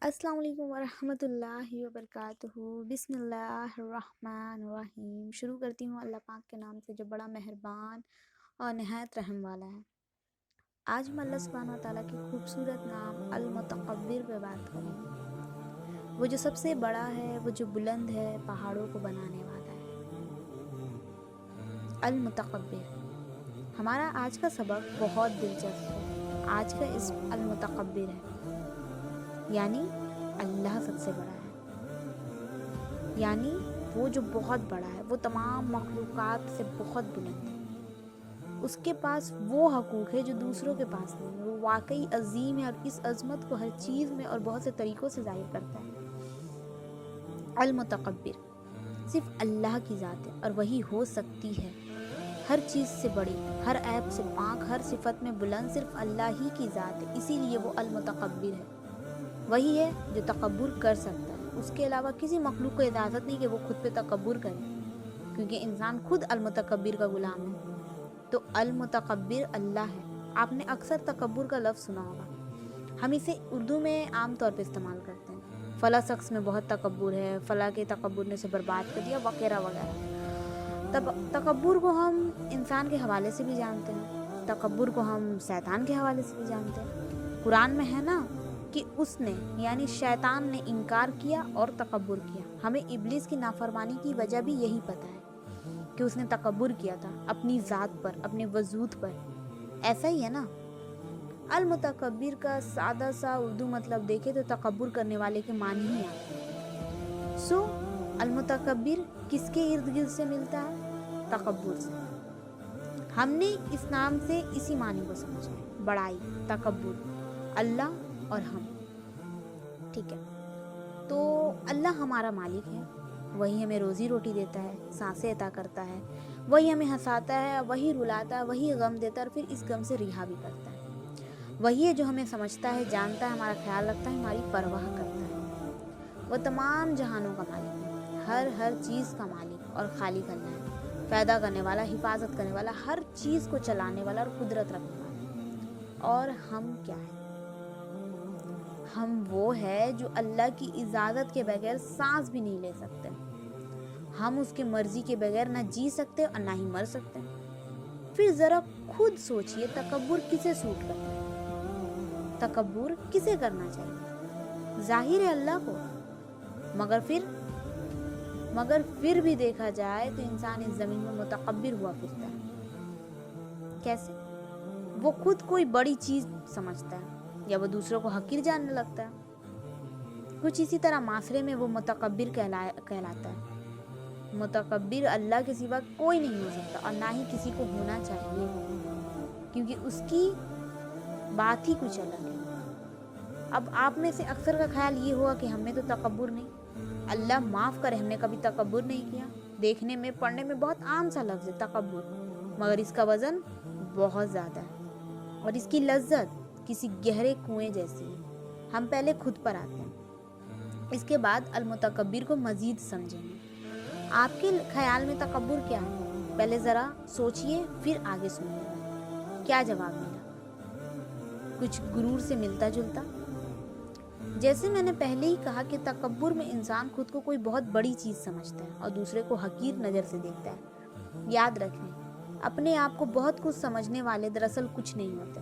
السلام علیکم ورحمۃ اللہ وبرکاتہ۔ بسم اللہ الرحمن الرحیم۔ شروع کرتی ہوں اللہ پاک کے نام سے جو بڑا مہربان اور نہایت رحم والا ہے۔ آج ہم اللہ سبحانہ و تعالیٰ کے خوبصورت نام المتکبر پہ بات کریں گے۔ وہ جو سب سے بڑا ہے، وہ جو بلند ہے، پہاڑوں کو بنانے والا ہے، المتکبر۔ ہمارا آج کا سبق بہت دلچسپ ہے۔ آج کا اسم المتکبر ہے، یعنی اللہ سب سے بڑا ہے، یعنی وہ جو بہت بڑا ہے، وہ تمام مخلوقات سے بہت بلند ہے۔ اس کے پاس وہ حقوق ہے جو دوسروں کے پاس نہیں ہے۔ وہ واقعی عظیم ہے اور اس عظمت کو ہر چیز میں اور بہت سے طریقوں سے ظاہر کرتا ہے۔ المتکبر صرف اللہ کی ذات ہے اور وہی ہو سکتی ہے ہر چیز سے بڑی، ہر عیب سے پاک، ہر صفت میں بلند صرف اللہ ہی کی ذات ہے، اسی لیے وہ المتکبر ہے۔ وہی ہے جو تکبر کر سکتا ہے، اس کے علاوہ کسی مخلوق کو اجازت نہیں کہ وہ خود پہ تکبر کرے، کیونکہ انسان خود المتکبر کا غلام ہے۔ تو المتکبر اللہ ہے۔ آپ نے اکثر تکبر کا لفظ سنا ہوگا، ہم اسے اردو میں عام طور پہ استعمال کرتے ہیں۔ فلاں شخص میں بہت تکبر ہے، فلاں کے تکبر نے اسے برباد کر دیا، وغیرہ وغیرہ۔ تکبر کو ہم انسان کے حوالے سے بھی جانتے ہیں، تکبر کو ہم شیطان کے حوالے سے بھی جانتے ہیں۔ قرآن میں ہے نا کہ اس نے یعنی شیطان نے انکار کیا اور تکبر کیا۔ ہمیں ابلیس کی نافرمانی کی وجہ بھی یہی پتہ ہے کہ اس نے تکبر کیا تھا اپنی ذات پر، اپنے وجود پر۔ ایسا ہی ہے نا۔ المتکبر کا سادہ سا اردو مطلب دیکھے تو تکبر کرنے والے کے معنی ہی آتا ہے۔ المتکبر کس کے ارد گرد سے ملتا ہے؟ تکبر سے۔ ہم نے اس نام سے اسی معنی کو سمجھا ہے، بڑائی، تکبر، اللہ اور ہم۔ ٹھیک ہے، تو اللہ ہمارا مالک ہے، وہی ہمیں روزی روٹی دیتا ہے، سانسیں عطا کرتا ہے، وہی ہمیں ہنساتا ہے، وہی رلاتا ہے، وہی غم دیتا ہے اور پھر اس غم سے رہا بھی کرتا ہے۔ وہی ہے جو ہمیں سمجھتا ہے، جانتا ہے، ہمارا خیال رکھتا ہے، ہماری پرواہ کرتا ہے۔ وہ تمام جہانوں کا مالک ہے، ہر چیز کا مالک اور خالق اللہ ہے، پیدا کرنے والا، حفاظت کرنے والا، ہر چیز کو چلانے والا اور قدرت رکھنے والا۔ اور ہم کیا ہیں؟ ہم وہ ہے جو اللہ کی اجازت کے بغیر سانس بھی نہیں لے سکتے۔ ہم اس کے مرضی کے بغیر نہ جی سکتے اور نہ ہی مر سکتے۔ پھر ذرا خود سوچئے، تکبر کسے سوٹ کرتا ہے؟ تکبر کسے کرنا چاہیے؟ ظاہر ہے اللہ کو، مگر پھر بھی دیکھا جائے تو انسان اس زمین میں متکبر ہوا پھرتا ہے۔ کیسے؟ وہ خود کوئی بڑی چیز سمجھتا ہے یا وہ دوسروں کو حقیر جاننے لگتا ہے۔ کچھ اسی طرح معاشرے میں وہ متکبر کہلاتا ہے۔ متکبر اللہ کے سوا کوئی نہیں ہو سکتا اور نہ ہی کسی کو ہونا چاہیے، کیونکہ اس کی بات ہی کچھ الگ ہے۔ اب آپ میں سے اکثر کا خیال یہ ہوا کہ ہم میں تو تکبر نہیں۔ اللہ معاف کرے، ہم نے کبھی تکبر نہیں کیا۔ دیکھنے میں، پڑھنے میں بہت عام سا لفظ ہے تکبر، مگر اس کا وزن بہت زیادہ ہے اور اس کی لذت کسی گہرے کنویں جیسی ہے۔ ہم پہلے خود پر آتے ہیں، اس کے بعد المتکبر کو مزید سمجھیں گے۔ آپ کے خیال میں تکبر کیا ہے؟ پہلے ذرا سوچئے، پھر آگے سنیے کیا جواب ملا۔ کچھ غرور سے ملتا جلتا۔ جیسے میں نے پہلے ہی کہا کہ تکبر میں انسان خود کو کوئی بہت بڑی چیز سمجھتا ہے اور دوسرے کو حقیر نظر سے دیکھتا ہے۔ یاد رکھیں، اپنے آپ کو بہت کچھ سمجھنے والے دراصل کچھ نہیں ہوتے۔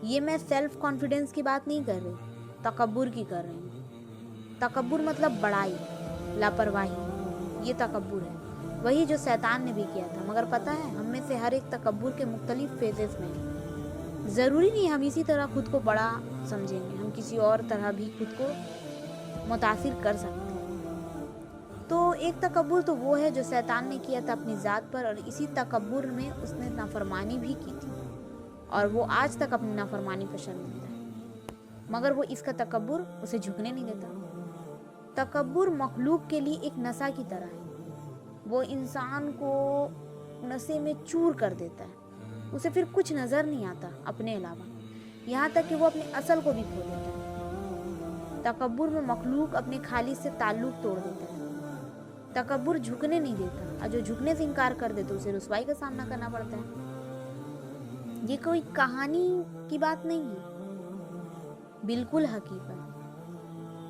یہ میں سیلف کانفیڈنس کی بات نہیں کر رہی، تکبر کی کر رہی ہوں۔ تکبر مطلب بڑائی، لاپرواہی، یہ تکبر ہے۔ وہی جو شیطان نے بھی کیا تھا، مگر پتہ ہے ہم میں سے ہر ایک تکبر کے مختلف فیزز میں ہیں۔ ضروری نہیں ہم اسی طرح خود کو بڑا سمجھیں گے، ہم کسی اور طرح بھی خود کو متاثر کر سکتے ہیں۔ تو ایک تکبر تو وہ ہے جو شیطان نے کیا تھا اپنی ذات پر، اور اسی تکبر میں اس نے نافرمانی بھی کی تھی اور وہ آج تک اپنی نافرمانی پر شرمندہ ہے، مگر وہ اس کا تکبر اسے جھکنے نہیں دیتا۔ تکبر مخلوق کے لیے ایک نشہ کی طرح ہے، وہ انسان کو نشے میں چور کر دیتا ہے۔ اسے پھر کچھ نظر نہیں آتا اپنے علاوہ، یہاں تک کہ وہ اپنے اصل کو بھی کھو دیتا ہے۔ تکبر میں مخلوق اپنے خالق سے تعلق توڑ دیتا ہے۔ تکبر جھکنے نہیں دیتا، اور جو جھکنے سے انکار کر دے تو اسے رسوائی کا سامنا کرنا پڑتا ہے۔ یہ کوئی کہانی کی بات نہیں ہے، بالکل حقیقت۔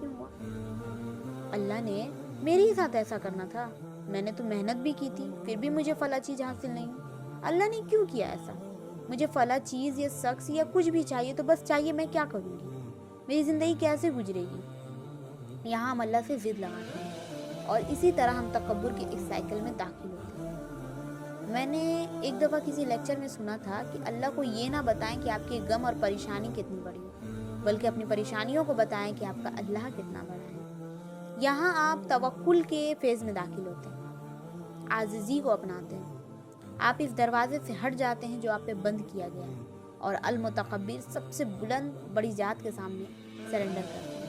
کیوں ہوا، اللہ نے میرے ہی ساتھ ایسا کرنا تھا، میں نے تو محنت بھی کی تھی پھر بھی مجھے فلاں چیز حاصل نہیں ہوئی، اللہ نے کیوں کیا ایسا، مجھے فلاں چیز یا شخص یا کچھ بھی چاہیے تو بس چاہیے، میں کیا کروں گی، میری زندگی کیسے گزرے گی۔ یہاں ہم اللہ سے ضد لگاتے ہیں اور اسی طرح ہم تکبر کے ایک سائیکل میں داخل ہوتے ہیں۔ میں نے ایک دفعہ کسی لیکچر میں سنا تھا کہ اللہ کو یہ نہ بتائیں کہ آپ کے غم اور پریشانی کتنی بڑی ہے، بلکہ اپنی پریشانیوں کو بتائیں کہ آپ کا اللہ کتنا بڑا ہے۔ یہاں آپ توکل کے فیز میں داخل ہوتے ہیں، عاجزی کو اپناتے ہیں، آپ اس دروازے سے ہٹ جاتے ہیں جو آپ پہ بند کیا گیا ہے اور المتکبر سب سے بلند بڑی ذات کے سامنے سرنڈر کرتے ہیں۔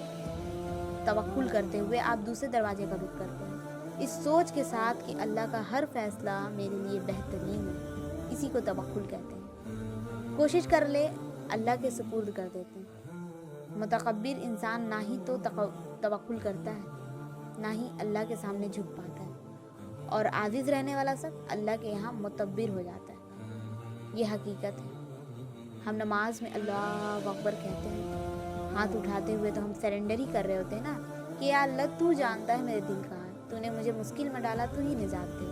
توکل کرتے ہوئے آپ دوسرے دروازے کا رخ کرتے ہیں، اس سوچ کے ساتھ کہ اللہ کا ہر فیصلہ میرے لیے بہترین ہے، اسی کو توکل کہتے ہیں۔ کوشش کر لے اللہ کے سپرد کر دیتے ہیں۔ متکبر انسان نہ ہی تو توکل کرتا ہے، نہ ہی اللہ کے سامنے جھک پاتا ہے، اور عاجز رہنے والا شخص اللہ کے یہاں متکبر ہو جاتا ہے۔ یہ حقیقت ہے۔ ہم نماز میں اللہ اکبر کہتے ہیں، ہاتھ اٹھاتے ہوئے تو ہم سرنڈر ہی کر رہے ہوتے ہیں نا کہ یا اللہ تو جانتا ہے میرے دل کا حال، تو نے مجھے مشکل میں ڈالا، تو ہی نجات دے۔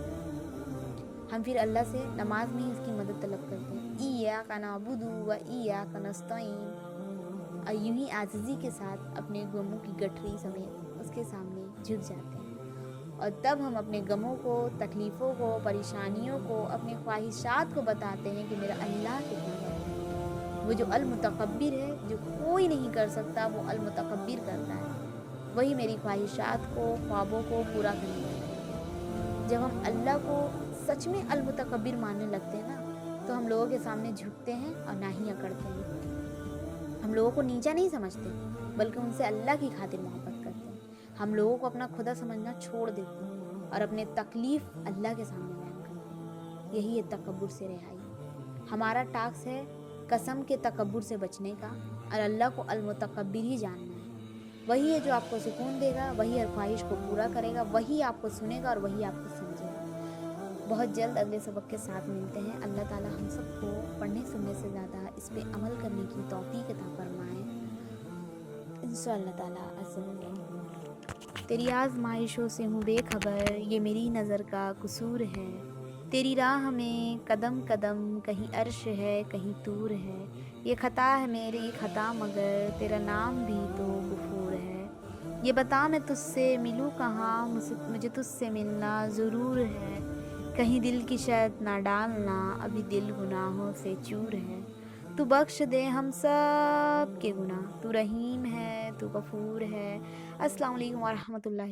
ہم پھر اللہ سے نماز میں ہی اس کی مدد طلب کرتے ہیں، ایاک نعبد و ایاک نستعین، اور یوں ہی عاجزی کے ساتھ اپنے غموں کی گٹھری سمیت اس کے سامنے جھک جاتے ہیں، اور تب ہم اپنے غموں کو، تکلیفوں کو، پریشانیوں کو، اپنی خواہشات کو بتاتے ہیں کہ میرا اللہ کتنا بڑا ہے۔ وہ جو المتکبر ہے، جو کوئی نہیں کر سکتا، وہ المتکبر کرتا ہے، وہی میری خواہشات کو، خوابوں کو پورا کرنے لگتا ہے۔ جب ہم اللہ کو سچ میں المتکبر ماننے لگتے ہیں نا، تو ہم لوگوں کے سامنے جھکتے ہیں اور نہ ہی اکڑتے ہیں، ہم لوگوں کو نیچا نہیں سمجھتے بلکہ ان سے اللہ کی خاطر محبت کرتے ہیں، ہم لوگوں کو اپنا خدا سمجھنا چھوڑ دیتے ہیں اور اپنے تکلیف اللہ کے سامنے بیان کرتے ہیں۔ یہی ہے تکبر سے رہائی۔ ہمارا ٹاسک ہے قسم کے تکبر سے بچنے کا، اور اللہ کو المتکبر ہی جاننا ہے۔ وہی ہے جو آپ کو سکون دے گا، وہی ہر خواہش کو پورا کرے گا، وہی آپ کو سنے گا اور وہی آپ کو سمجھے گا۔ بہت جلد اگلے سبق کے ساتھ ملتے ہیں۔ اللہ تعالی ہم سب کو پڑھنے سننے سے زیادہ اس پہ عمل کرنے کی توفیق عطا فرمائے، انشاءاللہ تعالی عز و جل۔ تیری آزمائشوں سے ہوں بے خبر، یہ میری نظر کا قصور ہے، تیری راہ میں قدم قدم کہیں عرش ہے کہیں طور ہے، یہ خطا ہے میری خطا مگر تیرا نام بھی تو غفور ہے، یہ بتا میں تجھ سے ملوں کہاں، مجھے تجھ سے ملنا ضرور ہے، کہیں دل کی شرط نہ ڈالنا، ابھی دل گناہوں سے چور ہے، تو بخش دے ہم سب کے گناہ، تو رحیم ہے تو غفور ہے۔ السلام علیکم ورحمۃ اللہ۔